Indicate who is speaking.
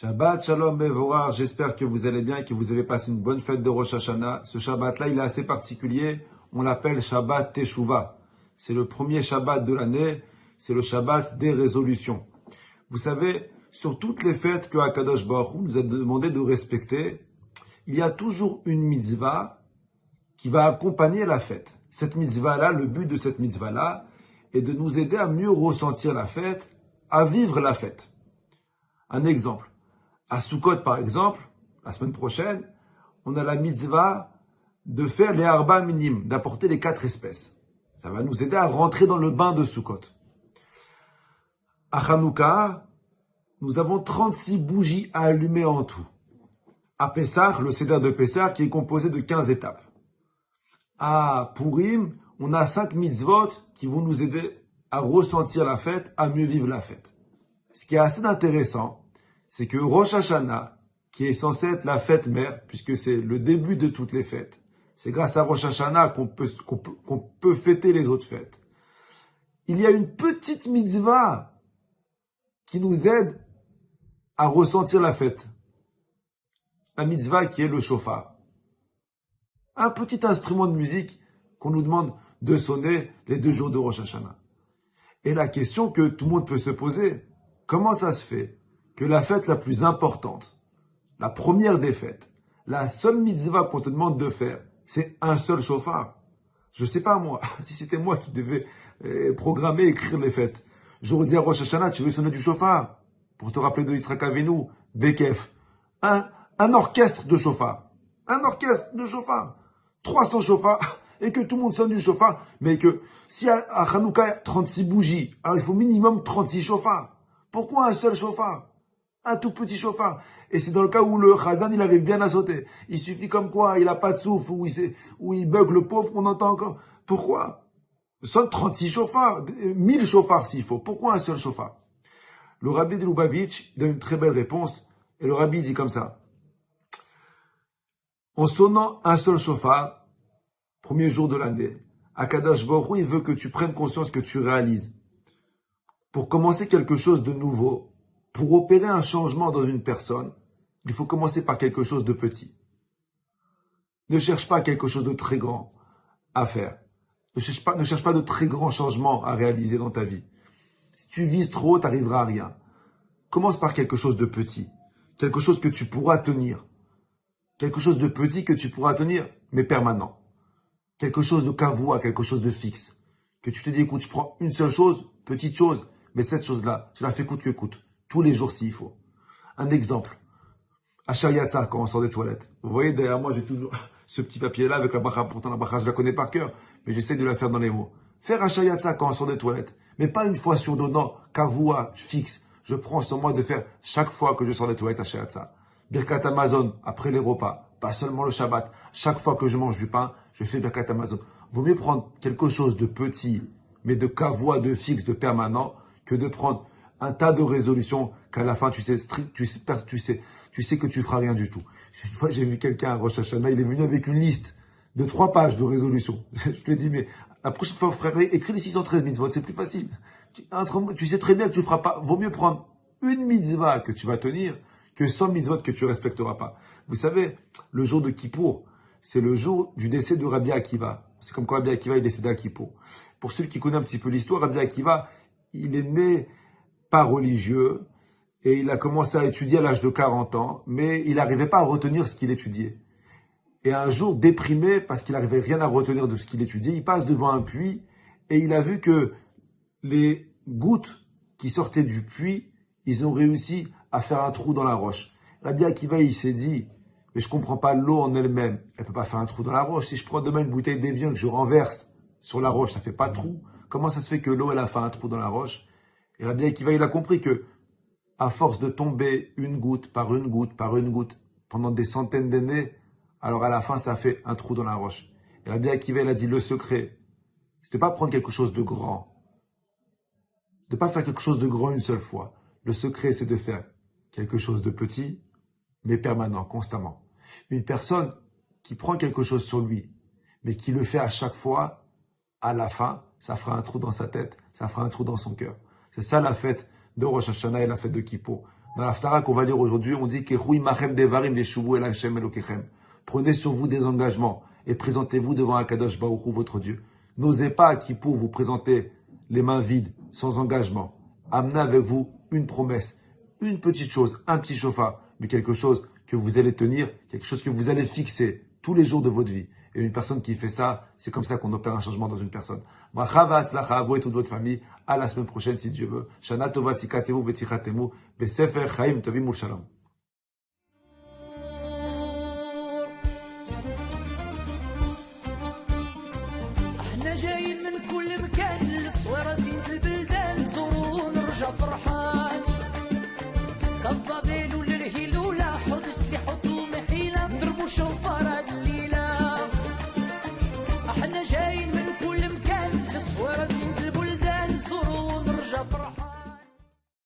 Speaker 1: Shabbat Shalom Bevorah, j'espère que vous allez bien et que vous avez passé une bonne fête de Rosh Hashanah. Ce Shabbat-là, il est assez particulier, on l'appelle Shabbat Teshuvah. C'est le premier Shabbat de l'année, c'est le Shabbat des résolutions. Vous savez, sur toutes les fêtes que Akadosh Baruch Hu nous a demandé de respecter, il y a toujours une mitzvah qui va accompagner la fête. Cette mitzvah-là, le but de cette mitzvah-là est de nous aider à mieux ressentir la fête, à vivre la fête. Un exemple. À Sukkot, par exemple, la semaine prochaine, on a la mitzvah de faire les arba minim, d'apporter les 4 espèces. Ça va nous aider à rentrer dans le bain de Sukkot. À Hanouka, nous avons 36 bougies à allumer en tout. À Pessah, le Seder de Pessah qui est composé de 15 étapes. À Purim, on a 5 mitzvot qui vont nous aider à ressentir la fête, à mieux vivre la fête. Ce qui est assez intéressant, c'est que Rosh Hashanah, qui est censé être la fête mère, puisque c'est le début de toutes les fêtes, c'est grâce à Rosh Hashanah qu'on peut fêter les autres fêtes. Il y a une petite mitzvah qui nous aide à ressentir la fête. La mitzvah qui est le shofar. Un petit instrument de musique qu'on nous demande de sonner les 2 jours de Rosh Hashanah. Et la question que tout le monde peut se poser, comment ça se fait que la fête la plus importante, la première des fêtes, la seule mitzvah qu'on te demande de faire, c'est un seul shofar? Je sais pas moi, si c'était moi qui devais programmer, écrire les fêtes, j'aurais dit à Rosh Hashanah, tu veux sonner du shofar pour te rappeler de Yitzhak Avinu, Bekef, un orchestre de shofar, un orchestre de shofar, 300 shofars, et que tout le monde sonne du shofar, mais que si à Hanouka 36 bougies, alors il faut minimum 36 shofars. Pourquoi un seul shofar? Un tout petit shofar. Et c'est dans le cas où le chazan, il arrive bien à sauter. Il suffit comme quoi, il n'a pas de souffle, où il bug le pauvre, on entend encore. Pourquoi? Sonne 36 shofars, 1000 shofars s'il faut. Pourquoi un seul shofar? Le rabbi de Lubavitch donne une très belle réponse. Et le rabbi dit comme ça. En sonnant un seul shofar, premier jour de l'année, Akadosh Baruch Hu, il veut que tu prennes conscience, que tu réalises. Pour commencer quelque chose de nouveau, pour opérer un changement dans une personne, il faut commencer par quelque chose de petit. Ne cherche pas quelque chose de très grand à faire. Ne cherche pas de très grands changements à réaliser dans ta vie. Si tu vises trop haut, tu n'arriveras à rien. Commence par quelque chose de petit. Quelque chose que tu pourras tenir. Quelque chose de petit que tu pourras tenir, mais permanent. Quelque chose de kavua, quelque chose de fixe. Que tu te dis, écoute, je prends une seule chose, petite chose, mais cette chose-là, je la fais coûte que coûte. Tous les jours s'il faut. Un exemple. À Shayatza, quand on sort des toilettes. Vous voyez, derrière moi, j'ai toujours ce petit papier-là avec la bracha. Pourtant, la bracha, je la connais par cœur. Mais j'essaie de la faire dans les mots. Faire à Shayatza quand on sort des toilettes. Mais pas une fois sur 2, non. Kavua, fixe. Je prends sur moi de faire chaque fois que je sors des toilettes à Shayatza. Birkat Amazon, après les repas. Pas seulement le Shabbat. Chaque fois que je mange du pain, je fais Birkat Amazon. Vaut mieux prendre quelque chose de petit, mais de kavua, de fixe, de permanent, que de prendre un tas de résolutions qu'à la fin, tu sais que tu feras rien du tout. Une fois, j'ai vu quelqu'un à Rosh Hashanah, il est venu avec une liste de 3 pages de résolutions. Je lui ai dit, mais la prochaine fois, frère, écris les 613 mitzvot, c'est plus facile. Tu sais très bien que tu feras pas. Vaut mieux prendre une mitzvah que tu vas tenir que 100 mitzvot que tu respecteras pas. Vous savez, le jour de Kippour, c'est le jour du décès de Rabbi Akiva. C'est comme quoi Rabbi Akiva est décédé à Kippour. Pour ceux qui connaissent un petit peu l'histoire, Rabbi Akiva, il est né pas religieux et il a commencé à étudier à l'âge de 40 ans, mais il n'arrivait pas à retenir ce qu'il étudiait. Et un jour, déprimé parce qu'il n'arrivait rien à retenir de ce qu'il étudiait, il passe devant un puits et il a vu que les gouttes qui sortaient du puits, ils ont réussi à faire un trou dans la roche. Rabbi Akiva, il s'est dit, mais je comprends pas, l'eau en elle-même, elle peut pas faire un trou dans la roche. Si je prends demain une bouteille d'évian que je renverse sur la roche, ça fait pas de trou. Comment ça se fait que l'eau, elle a fait un trou dans la roche? Et Rabbi Akiva, il a compris que, à force de tomber une goutte par une goutte par une goutte, pendant des centaines d'années, alors à la fin, ça fait un trou dans la roche. Et Rabbi Akiva, il a dit, le secret, c'est de pas prendre quelque chose de grand. De pas faire quelque chose de grand une seule fois. Le secret, c'est de faire quelque chose de petit, mais permanent, constamment. Une personne qui prend quelque chose sur lui, mais qui le fait à chaque fois, à la fin, ça fera un trou dans sa tête, ça fera un trou dans son cœur. C'est ça la fête de Rosh Hashanah et la fête de Kippour. Dans l'Aftara qu'on va lire aujourd'hui, on dit Kehui machem devarim yeshuvu el Hashem elokechem. Prenez sur vous des engagements et présentez-vous devant Akadosh Baruch Hu, votre Dieu. N'osez pas à Kippour vous présenter les mains vides, sans engagement. Amenez avec vous une promesse, une petite chose, un petit chauffard, mais quelque chose que vous allez tenir, quelque chose que vous allez fixer tous les jours de votre vie. Et une personne qui fait ça, c'est comme ça qu'on opère un changement dans une personne. Bracha v'atzlacha à vous et toute votre famille. À la semaine prochaine, si Dieu veut. Shana tova tikatemu v'tichatemu. Besefer chaim tovim u'shalom.
Speaker 2: احنا جايين من كل مكان للصويرة زينة البلدان نزورو ونرجع فرحان كالضبيل وللهيلولة حرب السلاح وطوم حيلة نضربو شوفار هاد الليلة احنا جايين من كل مكان للصويرة زينة البلدان نزورو ونرجع فرحان